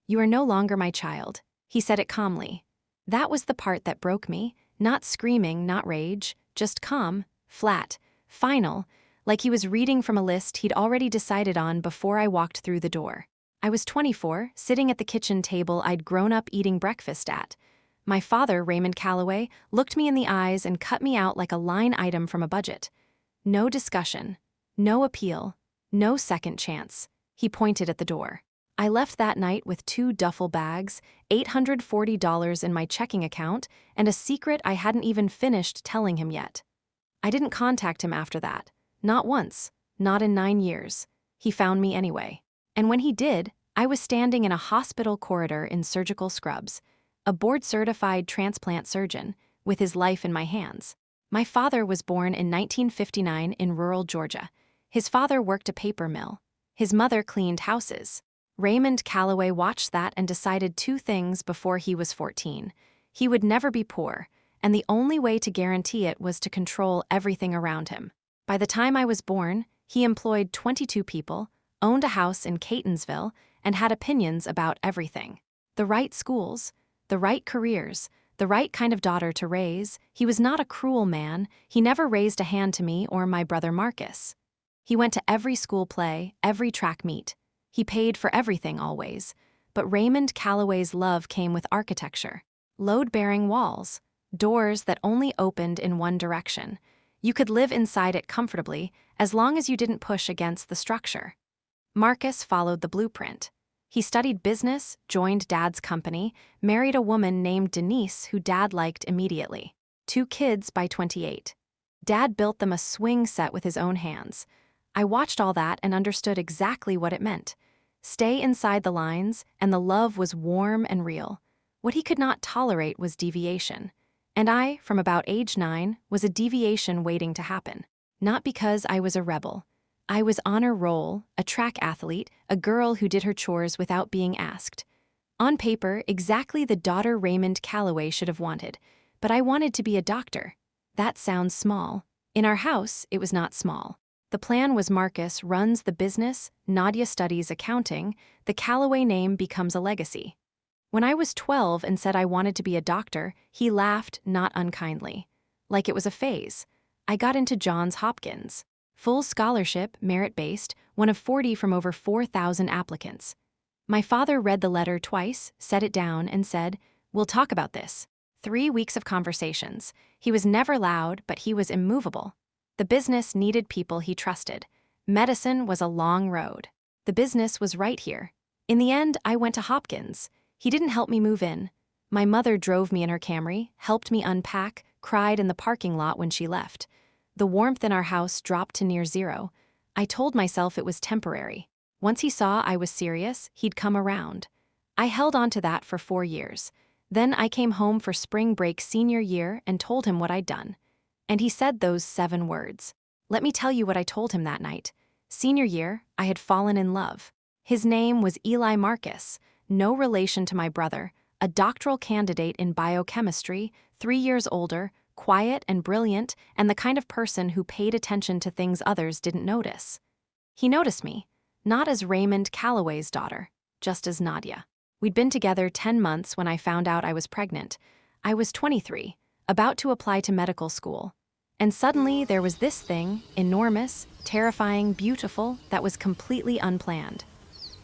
"You are no longer my child." He said it calmly. That was the part that broke me, not screaming, not rage, just calm, flat, final, like he was reading from a list he'd already decided on before I walked through the door. I was 24, sitting at the kitchen table I'd grown up eating breakfast at. My father, Raymond Calloway, looked me in the eyes and cut me out like a line item from a budget. No discussion, no appeal, no second chance. He pointed at the door. I left that night with 2 duffel bags, $840 in my checking account, and a secret I hadn't even finished telling him yet. I didn't contact him after that. Not once. Not in 9 years. He found me anyway. And when he did, I was standing in a hospital corridor in surgical scrubs, a board-certified transplant surgeon, with his life in my hands. My father was born in 1959 in rural Georgia. His father worked a paper mill. His mother cleaned houses. Raymond Calloway watched that and decided 2 things before he was 14. He would never be poor, and the only way to guarantee it was to control everything around him. By the time I was born, he employed 22 people, owned a house in Catonsville, and had opinions about everything. The right schools, the right careers, the right kind of daughter to raise. He was not a cruel man. He never raised a hand to me or my brother Marcus. He went to every school play, every track meet. He paid for everything always. But Raymond Calloway's love came with architecture. Load-bearing walls, doors that only opened in one direction. You could live inside it comfortably as long as you didn't push against the structure. Marcus followed the blueprint. He studied business, joined Dad's company, married a woman named Denise who Dad liked immediately. 2 kids by 28. Dad built them a swing set with his own hands. I watched all that and understood exactly what it meant. Stay inside the lines, and the love was warm and real. What he could not tolerate was deviation. And I, from about age 9, was a deviation waiting to happen. Not because I was a rebel. I was honor roll, a track athlete, a girl who did her chores without being asked. On paper, exactly the daughter Raymond Calloway should have wanted. But I wanted to be a doctor. That sounds small. In our house, it was not small. The plan was Marcus runs the business, Nadia studies accounting, the Calloway name becomes a legacy. When I was 12 and said I wanted to be a doctor, he laughed, not unkindly. Like it was a phase. I got into Johns Hopkins. Full scholarship, merit-based, one of 40 from over 4,000 applicants. My father read the letter twice, set it down, and said, "We'll talk about this." 3 weeks of conversations. He was never loud, but he was immovable. The business needed people he trusted. Medicine was a long road. The business was right here. In the end, I went to Hopkins. He didn't help me move in. My mother drove me in her Camry, helped me unpack, cried in the parking lot when she left. The warmth in our house dropped to near zero. I told myself it was temporary. Once he saw I was serious, he'd come around. I held on to that for 4 years. Then I came home for spring break senior year and told him what I'd done. And he said those 7 words. Let me tell you what I told him that night. Senior year, I had fallen in love. His name was Eli Marcus, no relation to my brother, a doctoral candidate in biochemistry, 3 years older, quiet and brilliant, and the kind of person who paid attention to things others didn't notice. He noticed me, not as Raymond Calloway's daughter, just as Nadia. We'd been together 10 months when I found out I was pregnant. I was 23, about to apply to medical school. And suddenly there was this thing, enormous, terrifying, beautiful, that was completely unplanned.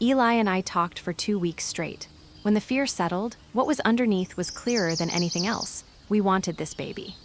Eli and I talked for 2 weeks straight. When the fear settled, what was underneath was clearer than anything else. We wanted this baby.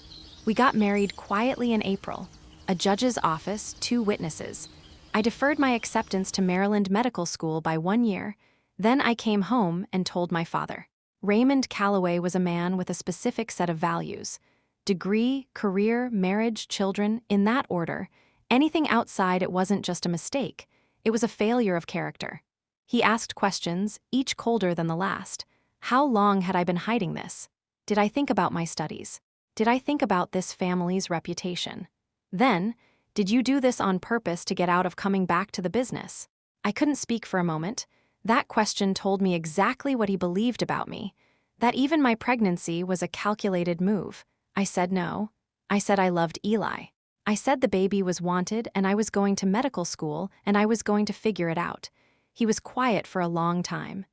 We got married quietly in April. A judge's office, 2 witnesses. I deferred my acceptance to Maryland Medical School by 1 year. Then I came home and told my father. Raymond Calloway was a man with a specific set of values. Degree, career, marriage, children, in that order. Anything outside it wasn't just a mistake. It was a failure of character. He asked questions, each colder than the last. How long had I been hiding this? Did I think about my studies? Did I think about this family's reputation? Then, did you do this on purpose to get out of coming back to the business? I couldn't speak for a moment. That question told me exactly what he believed about me, that even my pregnancy was a calculated move. I said no. I said I loved Eli. I said the baby was wanted and I was going to medical school and I was going to figure it out. He was quiet for a long time.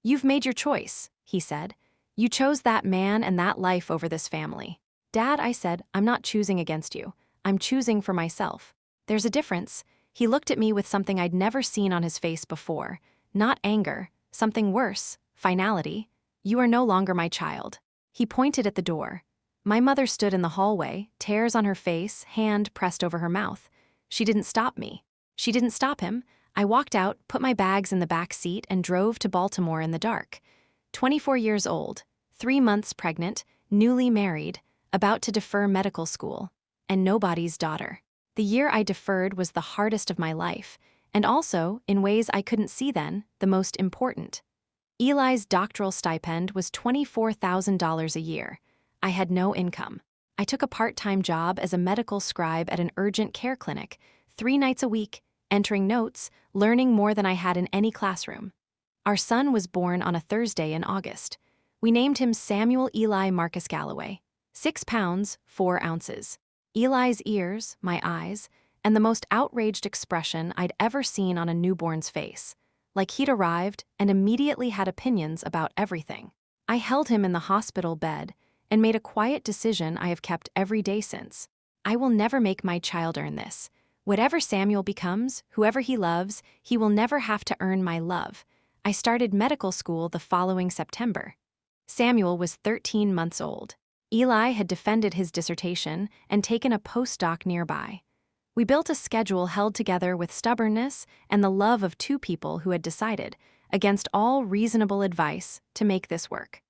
"You've made your choice," he said. "You chose that man and that life over this family." "Dad," I said, "I'm not choosing against you. I'm choosing for myself." "There's a difference." He looked at me with something I'd never seen on his face before. Not anger, something worse, finality. "You are no longer my child." He pointed at the door. My mother stood in the hallway, tears on her face, hand pressed over her mouth. She didn't stop me. She didn't stop him. I walked out, put my bags in the back seat, and drove to Baltimore in the dark. 24 years old, 3 months pregnant, newly married, about to defer medical school, and nobody's daughter. The year I deferred was the hardest of my life, and also, in ways I couldn't see then, the most important. Eli's doctoral stipend was $24,000 a year. I had no income. I took a part-time job as a medical scribe at an urgent care clinic, 3 nights a week, entering notes, learning more than I had in any classroom. Our son was born on a Thursday in August. We named him Samuel Eli Marcus Galloway. 6 pounds, 4 ounces. Eli's ears, my eyes, and the most outraged expression I'd ever seen on a newborn's face. Like he'd arrived and immediately had opinions about everything. I held him in the hospital bed and made a quiet decision I have kept every day since. I will never make my child earn this. Whatever Samuel becomes, whoever he loves, he will never have to earn my love. I started medical school the following September. Samuel was 13 months old. Eli had defended his dissertation and taken a postdoc nearby. We built a schedule held together with stubbornness and the love of 2 people who had decided, against all reasonable advice, to make this work.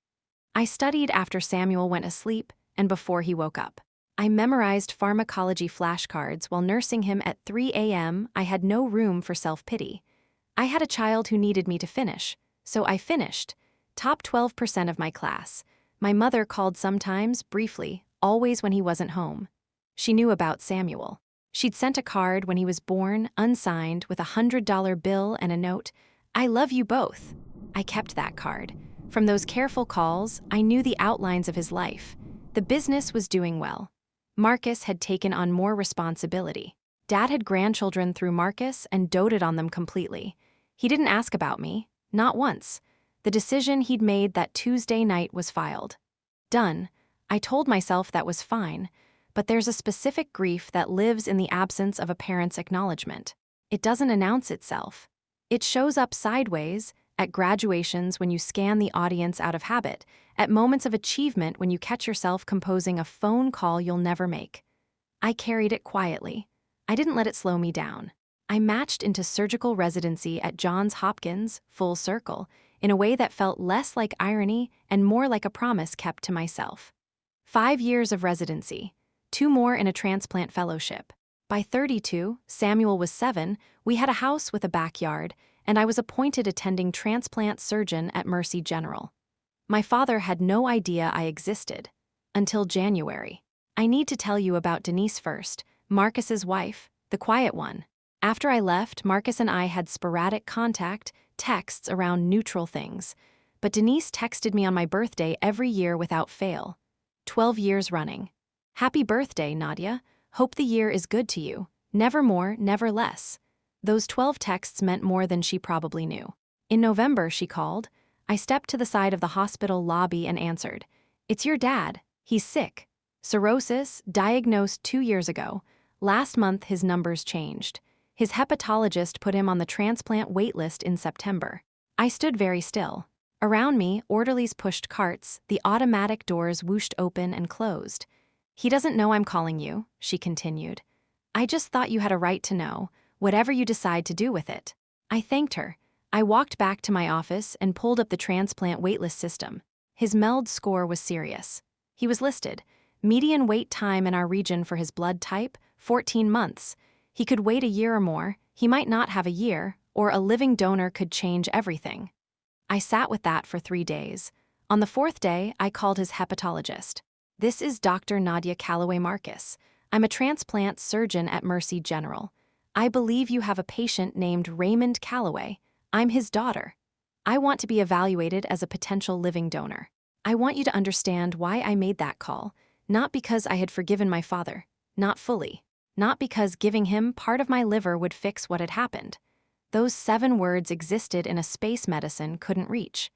I studied after Samuel went asleep and before he woke up. I memorized pharmacology flashcards while nursing him at 3 a.m. I had no room for self-pity. I had a child who needed me to finish, so I finished. Top 12% of my class. My mother called sometimes, briefly, always when he wasn't home. She knew about Samuel. She'd sent a card when he was born, unsigned, with a $100 bill and a note, "I love you both." I kept that card. From those careful calls, I knew the outlines of his life. The business was doing well. Marcus had taken on more responsibility. Dad had grandchildren through Marcus and doted on them completely. He didn't ask about me, not once. The decision he'd made that Tuesday night was filed. Done. I told myself that was fine, but there's a specific grief that lives in the absence of a parent's acknowledgement. It doesn't announce itself. It shows up sideways, at graduations when you scan the audience out of habit, at moments of achievement when you catch yourself composing a phone call you'll never make. I carried it quietly. I didn't let it slow me down. I matched into surgical residency at Johns Hopkins, full circle, in a way that felt less like irony and more like a promise kept to myself. 5 years of residency, 2 more in a transplant fellowship. By 32, Samuel was 7, we had a house with a backyard, and I was appointed attending transplant surgeon at Mercy General. My father had no idea I existed. Until January. I need to tell you about Denise first, Marcus's wife, the quiet one. After I left, Marcus and I had sporadic contact, texts around neutral things. But Denise texted me on my birthday every year without fail. 12 years running. "Happy birthday, Nadia. Hope the year is good to you. Never more, never less." Those 12 texts meant more than she probably knew. In November, she called. I stepped to the side of the hospital lobby and answered. "It's your dad. He's sick. Cirrhosis, diagnosed 2 years ago. Last month, his numbers changed. His hepatologist put him on the transplant waitlist in September." I stood very still. Around me, orderlies pushed carts, the automatic doors whooshed open and closed. "He doesn't know I'm calling you," she continued. "I just thought you had a right to know, whatever you decide to do with it." I thanked her. I walked back to my office and pulled up the transplant waitlist system. His MELD score was serious. He was listed. Median wait time in our region for his blood type, 14 months. He could wait a year or more, he might not have a year, or a living donor could change everything. I sat with that for 3 days. On the 4th day, I called his hepatologist. "This is Dr. Nadia Calloway Marcus. I'm a transplant surgeon at Mercy General. I believe you have a patient named Raymond Calloway. I'm his daughter. I want to be evaluated as a potential living donor. I want you to understand why I made that call, not because I had forgiven my father, not fully, not because giving him part of my liver would fix what had happened. Those 7 words existed in a space medicine couldn't reach.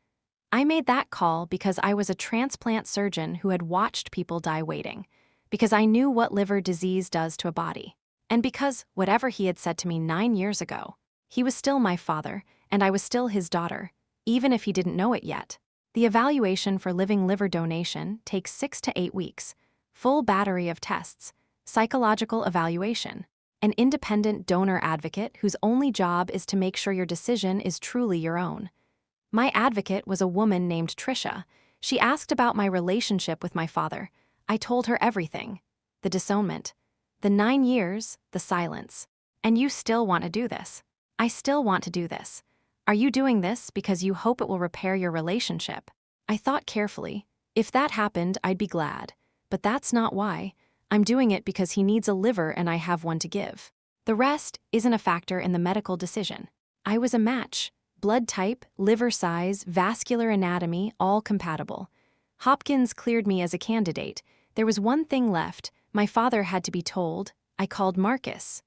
I made that call because I was a transplant surgeon who had watched people die waiting, because I knew what liver disease does to a body, and because, whatever he had said to me 9 years ago, he was still my father, and I was still his daughter, even if he didn't know it yet. The evaluation for living liver donation takes 6 to 8 weeks, full battery of tests, psychological evaluation, an independent donor advocate whose only job is to make sure your decision is truly your own. My advocate was a woman named Tricia. She asked about my relationship with my father. I told her everything. The disownment. The 9 years, the silence. And you still want to do this. I still want to do this. Are you doing this because you hope it will repair your relationship? I thought carefully. If that happened, I'd be glad. But that's not why. I'm doing it because he needs a liver and I have one to give. The rest isn't a factor in the medical decision. I was a match. Blood type, liver size, vascular anatomy, all compatible. Hopkins cleared me as a candidate. There was one thing left. My father had to be told. I called Marcus.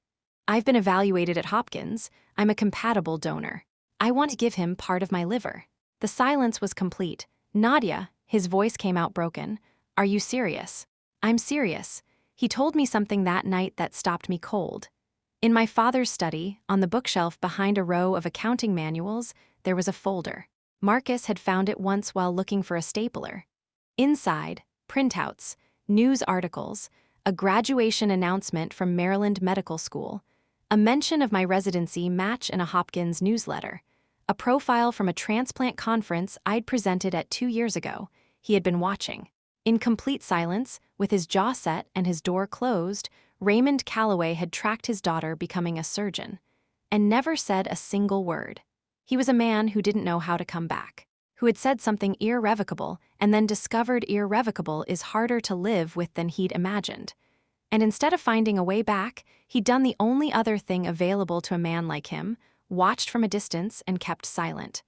I've been evaluated at Hopkins. I'm a compatible donor. I want to give him part of my liver. The silence was complete. Nadia, his voice came out broken. Are you serious? I'm serious. He told me something that night that stopped me cold. In my father's study, on the bookshelf behind a row of accounting manuals, there was a folder. Marcus had found it once while looking for a stapler. Inside, printouts, news articles, a graduation announcement from Maryland Medical School, a mention of my residency match in a Hopkins newsletter, a profile from a transplant conference I'd presented at 2 years ago. He had been watching. In complete silence, with his jaw set and his door closed, Raymond Calloway had tracked his daughter becoming a surgeon, and never said a single word. He was a man who didn't know how to come back, who had said something irrevocable and then discovered irrevocable is harder to live with than he'd imagined. And instead of finding a way back, he'd done the only other thing available to a man like him, watched from a distance and kept silent.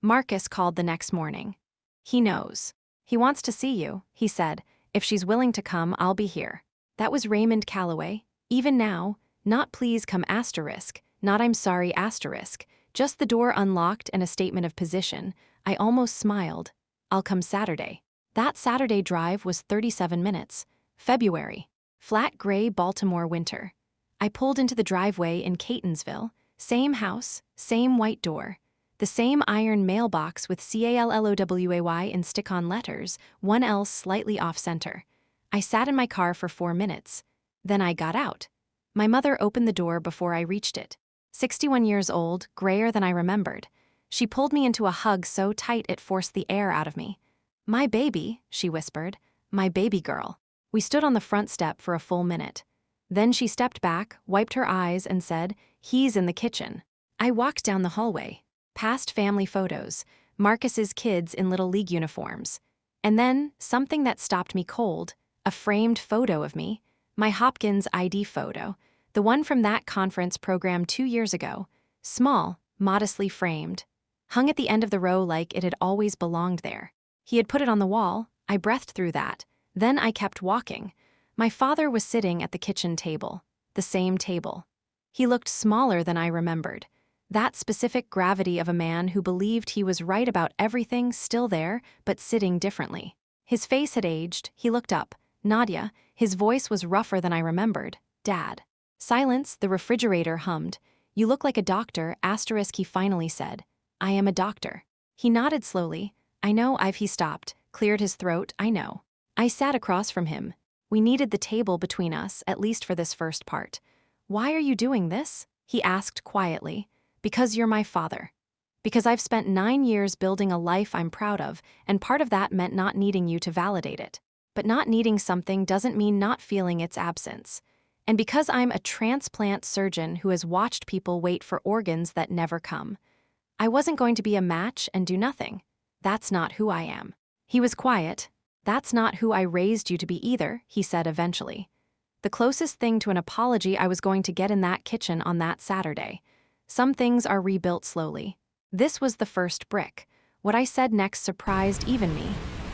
Marcus called the next morning. He knows. He wants to see you, he said. If she's willing to come, I'll be here. That was Raymond Calloway. Even now, not please come asterisk, not I'm sorry asterisk, just the door unlocked and a statement of position. I almost smiled. I'll come Saturday. That Saturday drive was 37 minutes. February. Flat gray Baltimore winter. I pulled into the driveway in Catonsville. Same house, same white door. The same iron mailbox with CALLOWAY in stick-on letters, one L slightly off-center. I sat in my car for 4 minutes. Then I got out. My mother opened the door before I reached it. 61 years old, grayer than I remembered. She pulled me into a hug so tight it forced the air out of me. My baby, she whispered. My baby girl. We stood on the front step for a full minute. Then she stepped back, wiped her eyes, and said, "He's in the kitchen." I walked down the hallway, past family photos, Marcus's kids in Little League uniforms. And then, something that stopped me cold, a framed photo of me, my Hopkins ID photo, the one from that conference program 2 years ago, small, modestly framed, hung at the end of the row like it had always belonged there. He had put it on the wall. I breathed through that. Then I kept walking. My father was sitting at the kitchen table, the same table. He looked smaller than I remembered. That specific gravity of a man who believed he was right about everything still there, but sitting differently. His face had aged. He looked up. Nadia. His voice was rougher than I remembered. Dad. Silence. The refrigerator hummed. You look like a doctor, asterisk, he finally said. I am a doctor. He nodded slowly. I know he stopped, cleared his throat. I know. I sat across from him. We needed the table between us, at least for this first part. Why are you doing this? He asked quietly. Because you're my father. Because I've spent 9 years building a life I'm proud of, and part of that meant not needing you to validate it. But not needing something doesn't mean not feeling its absence. And because I'm a transplant surgeon who has watched people wait for organs that never come. I wasn't going to be a match and do nothing. That's not who I am. He was quiet. That's not who I raised you to be either, he said eventually. The closest thing to an apology I was going to get in that kitchen on that Saturday. Some things are rebuilt slowly. This was the first brick. What I said next surprised even me.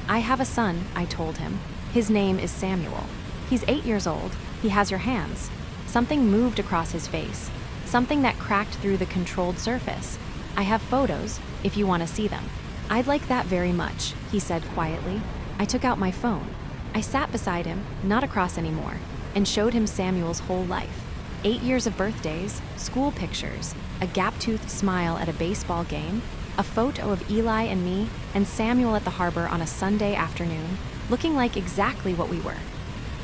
I have a son, I told him. His name is Samuel. He's 8 years old. He has your hands. Something moved across his face. Something that cracked through the controlled surface. I have photos, if you want to see them. "I'd like that very much," he said quietly. I took out my phone. I sat beside him, not across anymore, and showed him Samuel's whole life. 8 years of birthdays, school pictures, a gap-toothed smile at a baseball game, a photo of Eli and me, and Samuel at the harbor on a Sunday afternoon, looking like exactly what we were.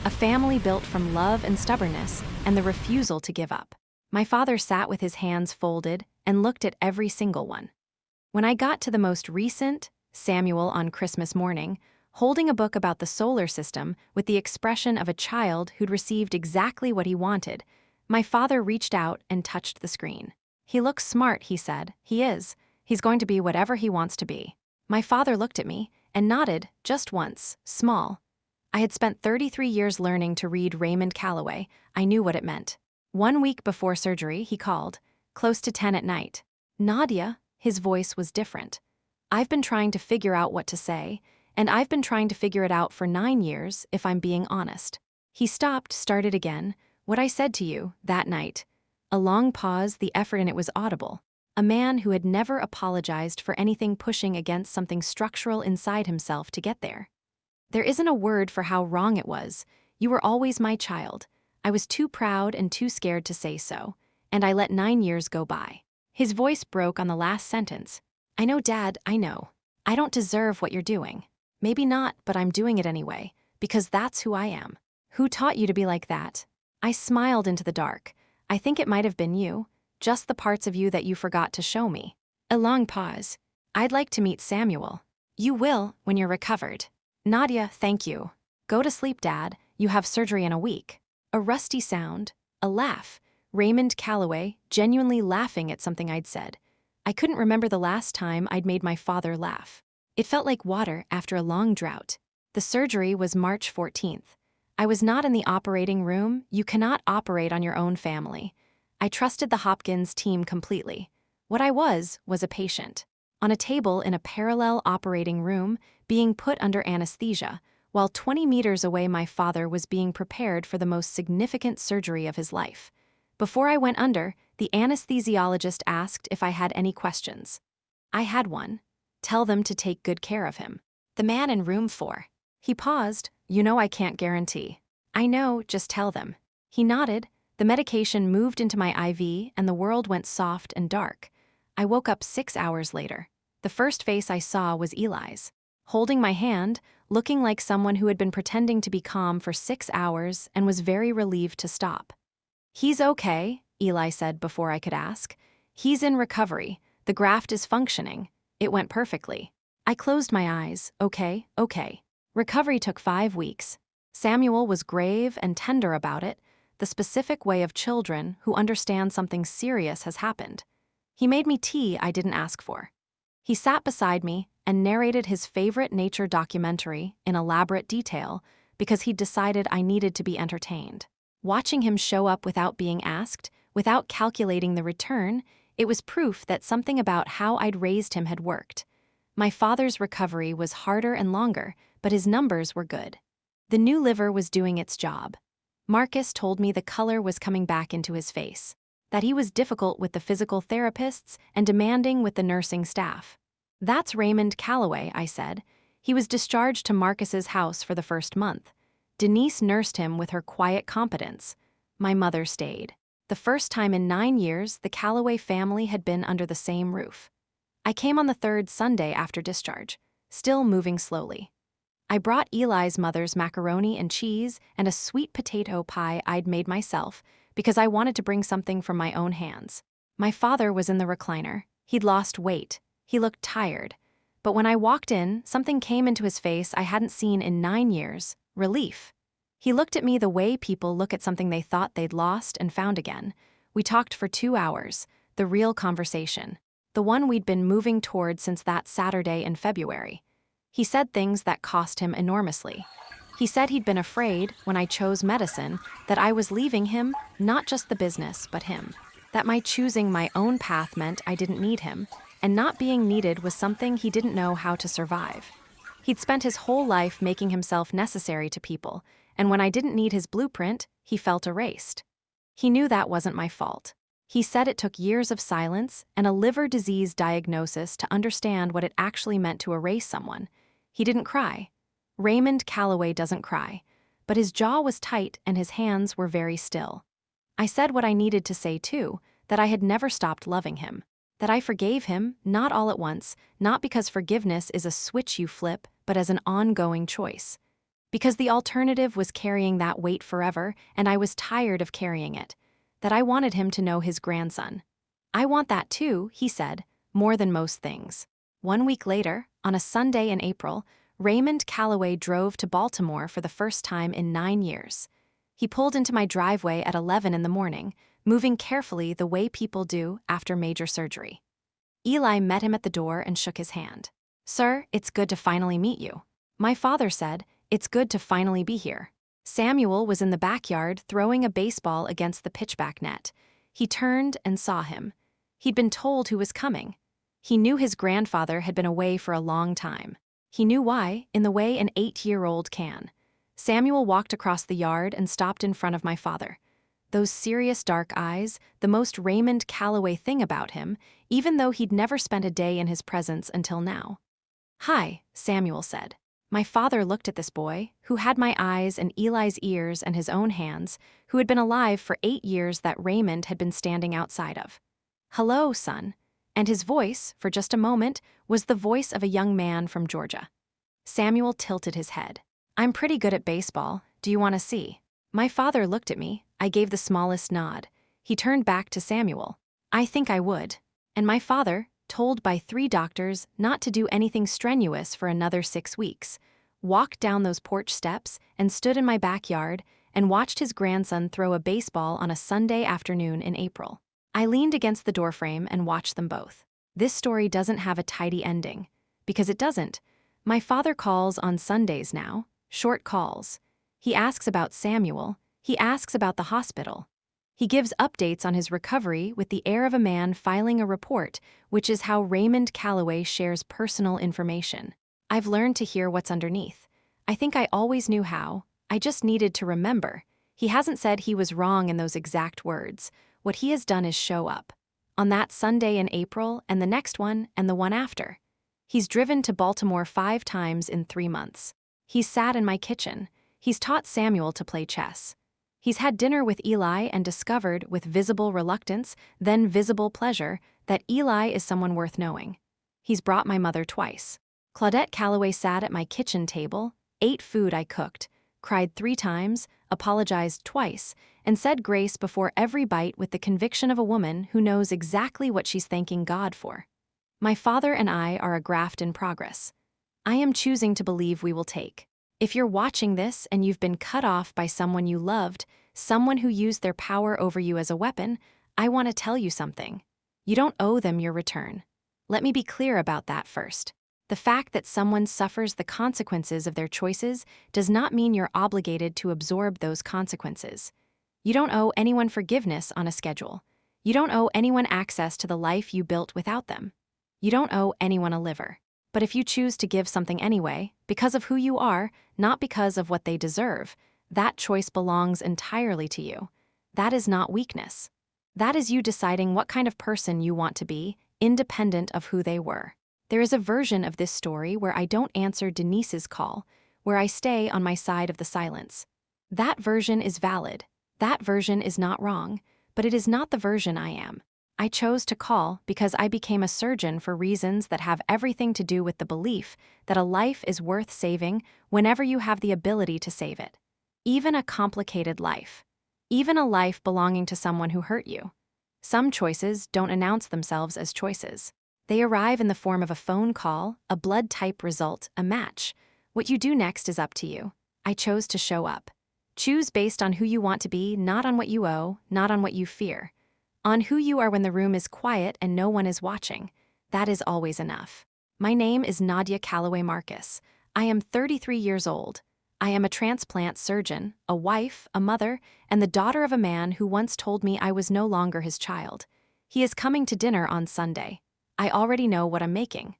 A family built from love and stubbornness and the refusal to give up. My father sat with his hands folded and looked at every single one. When I got to the most recent, Samuel on Christmas morning, holding a book about the solar system with the expression of a child who'd received exactly what he wanted, my father reached out and touched the screen. "He looks smart," he said. "He is. He's going to be whatever he wants to be." My father looked at me and nodded just once, small. I had spent 33 years learning to read Raymond Calloway. I knew what it meant. 1 week before surgery, he called, close to 10 at night. "Nadia," his voice was different. "I've been trying to figure out what to say, and I've been trying to figure it out for 9 years, if I'm being honest." He stopped, started again. "What I said to you, that night." A long pause, the effort in it was audible. A man who had never apologized for anything pushing against something structural inside himself to get there. "There isn't a word for how wrong it was. You were always my child. I was too proud and too scared to say so, and I let 9 years go by." His voice broke on the last sentence. "I know, Dad, I know. I don't deserve what you're doing. Maybe not, but I'm doing it anyway, because that's who I am." "Who taught you to be like that?" I smiled into the dark. "I think it might have been you, just the parts of you that you forgot to show me." A long pause. "I'd like to meet Samuel." "You will, when you're recovered." "Nadia, thank you. Go to sleep, Dad. You have surgery in a week." A rusty sound, a laugh. Raymond Calloway, genuinely laughing at something I'd said. I couldn't remember the last time I'd made my father laugh. It felt like water after a long drought. The surgery was March 14th. I was not in the operating room. You cannot operate on your own family. I trusted the Hopkins team completely. What I was a patient. On a table in a parallel operating room, being put under anesthesia, while 20 meters away my father was being prepared for the most significant surgery of his life. Before I went under, the anesthesiologist asked if I had any questions. I had one. "Tell them to take good care of him." "The man in room 4. He paused. "You know I can't guarantee." "I know, just tell them." He nodded. The medication moved into my IV and the world went soft and dark. I woke up 6 hours later. The first face I saw was Eli's. Holding my hand, looking like someone who had been pretending to be calm for 6 hours and was very relieved to stop. "He's okay," Eli said before I could ask. "He's in recovery. The graft is functioning. It went perfectly." I closed my eyes. Okay. Recovery took 5 weeks. Samuel was grave and tender about it, the specific way of children who understand something serious has happened. He made me tea I didn't ask for. He sat beside me and narrated his favorite nature documentary in elaborate detail because he'd decided I needed to be entertained. Watching him show up without being asked, without calculating the return, it was proof that something about how I'd raised him had worked. My father's recovery was harder and longer, but his numbers were good. The new liver was doing its job. Marcus told me the color was coming back into his face, that he was difficult with the physical therapists and demanding with the nursing staff. "That's Raymond Calloway," I said. He was discharged to Marcus's house for the first month. Denise nursed him with her quiet competence. My mother stayed. The first time in 9 years the Calloway family had been under the same roof. I came on the 3rd Sunday after discharge, still moving slowly. I brought Eli's mother's macaroni and cheese and a sweet potato pie I'd made myself because I wanted to bring something from my own hands. My father was in the recliner. He'd lost weight. He looked tired. But when I walked in, something came into his face I hadn't seen in 9 years. Relief. He looked at me the way people look at something they thought they'd lost and found again. We talked for 2 hours, the real conversation, the one we'd been moving toward since that Saturday in February. He said things that cost him enormously. He said he'd been afraid, when I chose medicine, that I was leaving him, not just the business, but him. That my choosing my own path meant I didn't need him, and not being needed was something he didn't know how to survive. He'd spent his whole life making himself necessary to people, and when I didn't need his blueprint, he felt erased. He knew that wasn't my fault. He said it took years of silence and a liver disease diagnosis to understand what it actually meant to erase someone. He didn't cry. Raymond Calloway doesn't cry, but his jaw was tight and his hands were very still. I said what I needed to say too, that I had never stopped loving him, that I forgave him, not all at once, not because forgiveness is a switch you flip, but as an ongoing choice. Because the alternative was carrying that weight forever, and I was tired of carrying it, that I wanted him to know his grandson. I want that too, he said, more than most things. 1 week later, on a Sunday in April, Raymond Calloway drove to Baltimore for the first time in 9 years. He pulled into my driveway at 11 in the morning, moving carefully the way people do after major surgery. Eli met him at the door and shook his hand. "Sir, it's good to finally meet you." My father said, "It's good to finally be here." Samuel was in the backyard throwing a baseball against the pitchback net. He turned and saw him. He'd been told who was coming. He knew his grandfather had been away for a long time. He knew why, in the way an 8-year-old can. Samuel walked across the yard and stopped in front of my father. Those serious dark eyes, the most Raymond Calloway thing about him, even though he'd never spent a day in his presence until now. "Hi," Samuel said. My father looked at this boy, who had my eyes and Eli's ears and his own hands, who had been alive for 8 years that Raymond had been standing outside of. "Hello, son." And his voice, for just a moment, was the voice of a young man from Georgia. Samuel tilted his head. "I'm pretty good at baseball. Do you want to see?" My father looked at me. I gave the smallest nod. He turned back to Samuel. "I think I would." And my father, told by 3 doctors not to do anything strenuous for another 6 weeks, walked down those porch steps and stood in my backyard and watched his grandson throw a baseball on a Sunday afternoon in April. I leaned against the doorframe and watched them both. This story doesn't have a tidy ending. Because it doesn't. My father calls on Sundays now, short calls. He asks about Samuel. He asks about the hospital. He gives updates on his recovery with the air of a man filing a report, which is how Raymond Calloway shares personal information. I've learned to hear what's underneath. I think I always knew how. I just needed to remember. He hasn't said he was wrong in those exact words. What he has done is show up. On that Sunday in April, and the next one, and the one after. He's driven to Baltimore 5 times in 3 months. He's sat in my kitchen. He's taught Samuel to play chess. He's had dinner with Eli and discovered, with visible reluctance, then visible pleasure, that Eli is someone worth knowing. He's brought my mother twice. Claudette Calloway sat at my kitchen table, ate food I cooked, cried 3 times, apologized twice, and said grace before every bite with the conviction of a woman who knows exactly what she's thanking God for. My father and I are a graft in progress. I am choosing to believe we will take. If you're watching this and you've been cut off by someone you loved, someone who used their power over you as a weapon, I want to tell you something. You don't owe them your return. Let me be clear about that first. The fact that someone suffers the consequences of their choices does not mean you're obligated to absorb those consequences. You don't owe anyone forgiveness on a schedule. You don't owe anyone access to the life you built without them. You don't owe anyone a liver. But if you choose to give something anyway, because of who you are, not because of what they deserve, that choice belongs entirely to you. That is not weakness. That is you deciding what kind of person you want to be, independent of who they were. There is a version of this story where I don't answer Denise's call, where I stay on my side of the silence. That version is valid. That version is not wrong, but it is not the version I am. I chose to call because I became a surgeon for reasons that have everything to do with the belief that a life is worth saving whenever you have the ability to save it. Even a complicated life. Even a life belonging to someone who hurt you. Some choices don't announce themselves as choices. They arrive in the form of a phone call, a blood type result, a match. What you do next is up to you. I chose to show up. Choose based on who you want to be, not on what you owe, not on what you fear. On who you are when the room is quiet and no one is watching. That is always enough. My name is Nadia Calloway Marcus. I am 33 years old. I am a transplant surgeon, a wife, a mother, and the daughter of a man who once told me I was no longer his child. He is coming to dinner on Sunday. I already know what I'm making.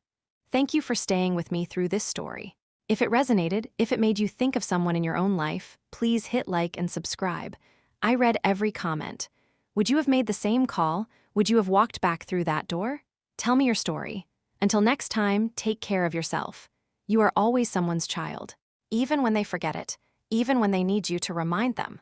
Thank you for staying with me through this story. If it resonated, if it made you think of someone in your own life, please hit like and subscribe. I read every comment. Would you have made the same call? Would you have walked back through that door? Tell me your story. Until next time, take care of yourself. You are always someone's child, even when they forget it, even when they need you to remind them.